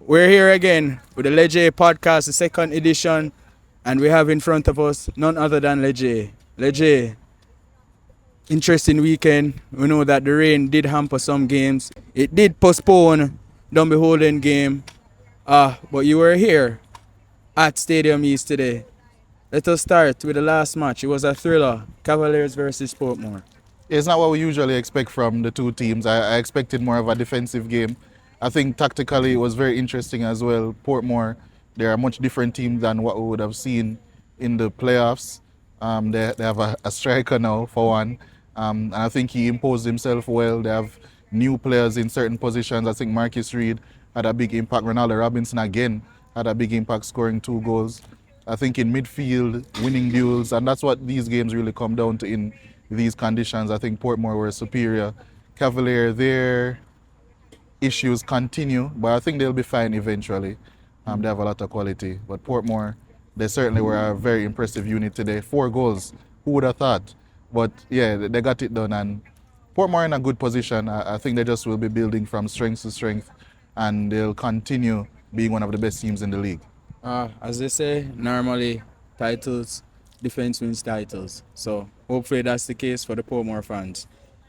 We're here again with the Leijeigh podcast, the second edition, and we have in front of us none other than Leijeigh. Leijeigh, interesting weekend. We know that the rain did hamper some games. It did postpone Don Beholden game, but you were here at Stadium East today. Let us start with the last match. It was a thriller, Cavaliers versus Portmore. It's not what we usually expect from the two teams. I expected more of a defensive game. I think tactically it was very interesting as well. Portmore, they're a much different team than what we would have seen in the playoffs. They have a striker now, for one. And I think he imposed himself well. They have new players in certain positions. I think Marcus Reed had a big impact. Ronaldo Robinson again had a big impact, scoring 2 goals. I think in midfield, winning duels, and that's what these games really come down to in these conditions. I think Portmore were superior. Cavalier, their issues continue, but I think they'll be fine eventually. They have a lot of quality. But Portmore, they certainly were a very impressive unit today. 4 goals, who would have thought? But yeah, they got it done, and Portmore in a good position. I think they just will be building from strength to strength, and they'll continue being one of the best teams in the league. As they say, normally titles, defense wins titles. So hopefully that's the case for the Portmore fans.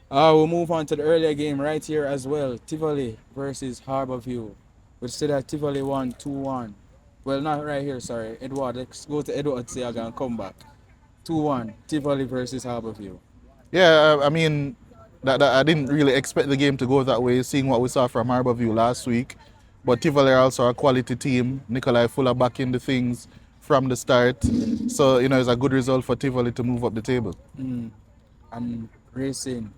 We'll move on to the earlier game right here as well. Tivoli versus Harborview. We said that Tivoli won 2-1. Well, not right here, sorry. Edward, let's go to Edward Seaga and come back. 2-1, Tivoli versus Harborview. Yeah, I mean, that I didn't really expect the game to go that way, seeing what we saw from Harborview last week. But Tivoli are also a quality team. Nikolai Fuller back in the things from the start. So, it's a good result for Tivoli to move up the table. And Racing,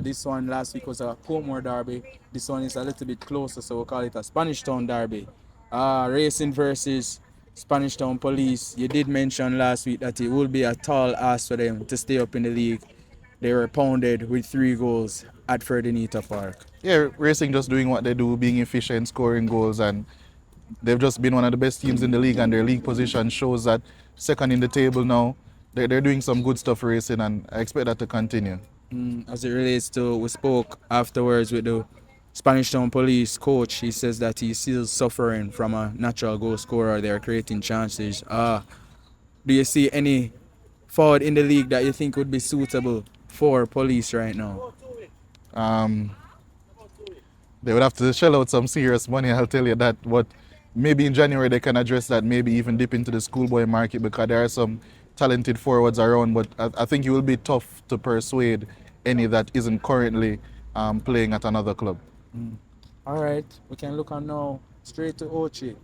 this one last week was a Portmore derby. This one is a little bit closer, so we'll call it a Spanish Town derby. Racing versus Spanish Town Police. You did mention last week that it will be a tall ask for them to stay up in the league. They were pounded with 3 goals at Ferdinita Park. Yeah, Racing just doing what they do, being efficient, scoring goals, and they've just been one of the best teams in the league, and their league position shows that second in the table now. They're doing some good stuff, Racing, and I expect that to continue. As it relates to, we spoke afterwards with the Spanish Town Police coach. He says that he's still suffering from a natural goal scorer. They're creating chances. Do you see any forward in the league that you think would be suitable for Police right now? They would have to shell out some serious money, I'll tell you that. But maybe in January they can address that, maybe even dip into the schoolboy market, because there are some talented forwards around. But I think it will be tough to persuade any that isn't currently playing at another club. All right, we can look on now straight to Ochi,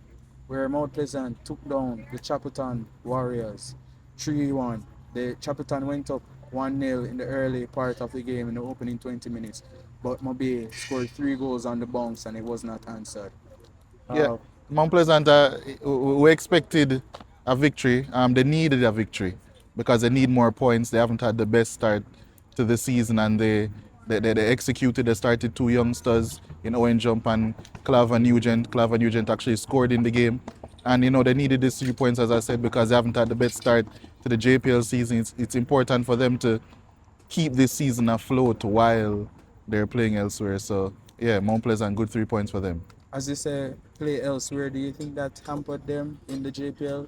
where Mount Pleasant took down the Chapleton Warriors 3-1. The Chapleton went up 1-0 in the early part of the game in the opening 20 minutes, but Mobe scored 3 goals on the bounce and it was not answered. Yeah, Mount Pleasant, we expected a victory. They needed a victory because they need more points. They haven't had the best start to the season, and they executed. They started 2 youngsters in Owen Jump and Claver Nugent. Claver Nugent actually scored in the game. And, they needed these 3 points, as I said, because they haven't had the best start to the JPL season. It's important for them to keep this season afloat while they're playing elsewhere. So, yeah, Mount Pleasant, good 3 points for them. As you say, play elsewhere, do you think that hampered them in the JPL?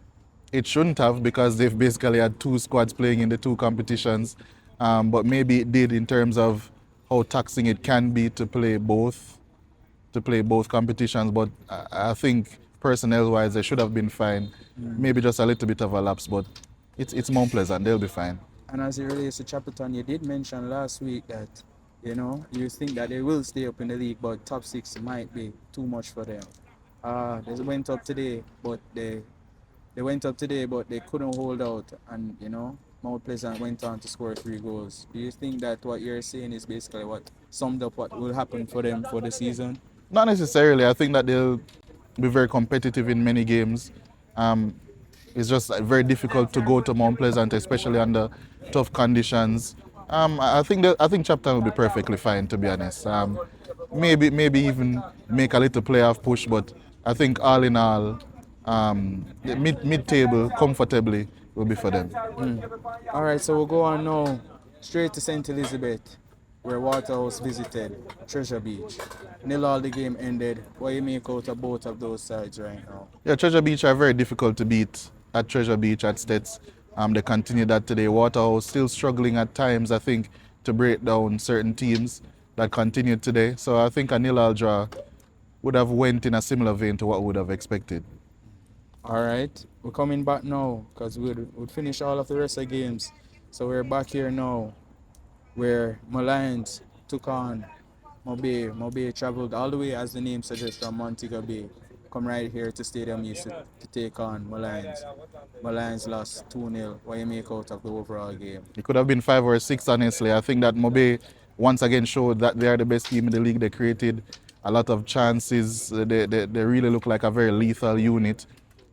It shouldn't have, because they've basically had 2 squads playing in the 2 competitions. But maybe it did in terms of how taxing it can be to play both competitions. But I think personnel-wise, they should have been fine. Maybe just a little bit of a lapse, but it's Mount Pleasant. They'll be fine. And as it relates to Chapleton, you did mention last week that you think that they will stay up in the league, but top 6 might be too much for them. They went up today, but they couldn't hold out, and Mount Pleasant went on to score 3 goals. Do you think that what you're saying is basically what summed up what will happen for them for the season? Not necessarily. I think that they'll be very competitive in many games. It's just very difficult to go to Mount Pleasant, especially under tough conditions. I think Chapleton will be perfectly fine, to be honest. Maybe even make a little playoff push, but I think all in all, mid-table comfortably will be for them. All right, so we'll go on now straight to St. Elizabeth. where Waterhouse visited Treasure Beach. 0-0 the game ended. What do you make out of both of those sides right now? Yeah, Treasure Beach are very difficult to beat at Treasure Beach at Stets. They continue that today. Waterhouse still struggling at times, I think, to break down certain teams that continued today. So I think a 0-0 draw would have went in a similar vein to what we would have expected. All right, we're coming back now because we'd finish all of the rest of the games. So we're back here now where Malian took on Mobe. Mobe traveled all the way, as the name suggests, from Montego Bay. Come right here to Stadium East to take on Malian. Malian lost 2-0. What do you make out of the overall game? It could have been 5 or 6, honestly. I think that Mobe once again showed that they are the best team in the league. They created a lot of chances. They really look like a very lethal unit.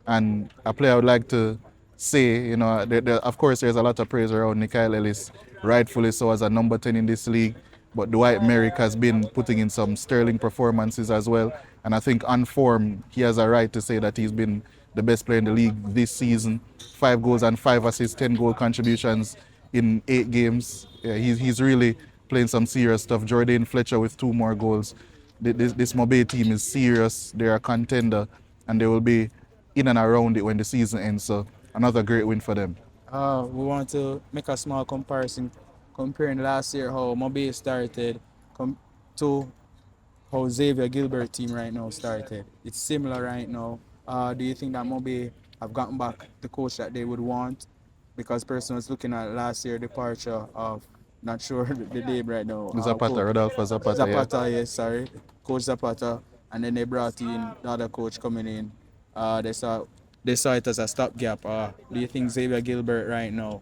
And a player I would like to say, you know, of course there's a lot of praise around Nikhil Ellis, rightfully so, as a number 10 in this league. But Dwight Merrick has been putting in some sterling performances as well. And I think on form, he has a right to say that he's been the best player in the league this season. 5 goals and 5 assists, 10 goal contributions in 8 games. Yeah, he's really playing some serious stuff. Jordan Fletcher with 2 more goals. This Mobe team is serious. They're a contender, and they will be in and around it when the season ends. So another great win for them. We want to make a small comparison comparing last year how Mobe started to how Xavier Gilbert team right now started. It's similar right now. Do you think that Mobe have gotten back the coach that they would want? Because person was looking at last year departure of, not sure the name right now. Zapata, Rodolfo Zapata. Zapata, yes, sorry. Coach Zapata. And then they brought in the other coach coming in. They saw it as a stopgap. Do you think Xavier Gilbert right now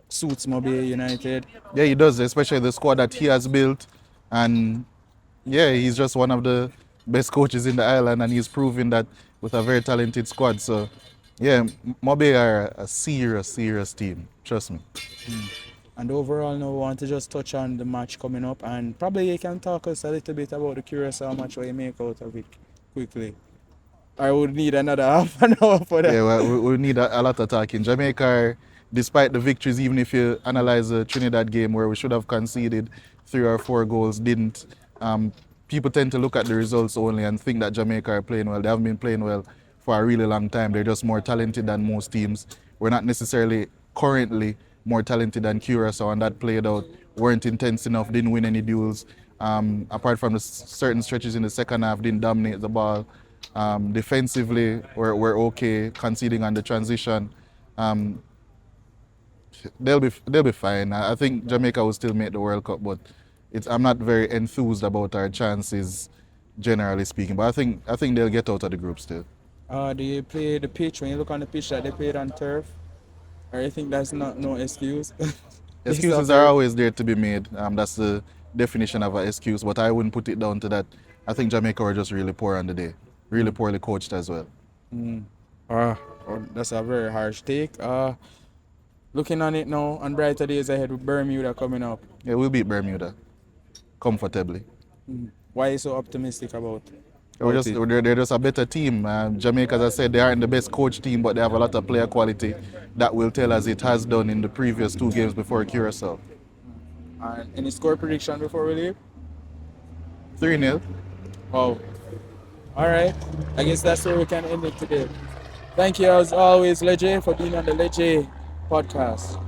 suits Mobe United? Yeah, he does, especially the squad that he has built. And yeah, he's just one of the best coaches in the island, and he's proven that with a very talented squad. So yeah, Mobe are a serious team. Trust me. And overall, now we want to just touch on the match coming up, and probably you can talk us a little bit about the Curaçao match, what you make out of it quickly. I would need another half an hour for that. Yeah, well, we need a lot of talking. Jamaica, despite the victories, even if you analyze the Trinidad game where we should have conceded 3 or 4 goals, didn't. People tend to look at the results only and think that Jamaica are playing well. They haven't been playing well for a really long time. They're just more talented than most teams. We're not necessarily currently more talented than Curaçao, and that played out. Weren't intense enough, didn't win any duels. Apart from the certain stretches in the second half, didn't dominate the ball. Defensively, we're okay, conceding on the transition. They'll be fine. I think Jamaica will still make the World Cup, but I'm not very enthused about our chances, generally speaking. But I think they'll get out of the group still. Do you play the pitch, when you look on the pitch that they played on turf? Or you think that's not no excuse? Excuses are always there to be made. That's the definition of an excuse, but I wouldn't put it down to that. I think Jamaica were just really poor on the day. Really poorly coached as well. That's a very harsh take. Looking on it now, on brighter days ahead with Bermuda coming up. Yeah, we'll beat Bermuda comfortably. Why are you so optimistic about it? They're just a better team. Jamaica, as I said, they aren't the best coach team, but they have a lot of player quality that will tell as it has done in the previous 2 games before Curaçao. Any score prediction before we leave? 3-0. Wow. All right. I guess that's where we can end it today. Thank you as always, Leijeigh, for being on the Leijeigh podcast.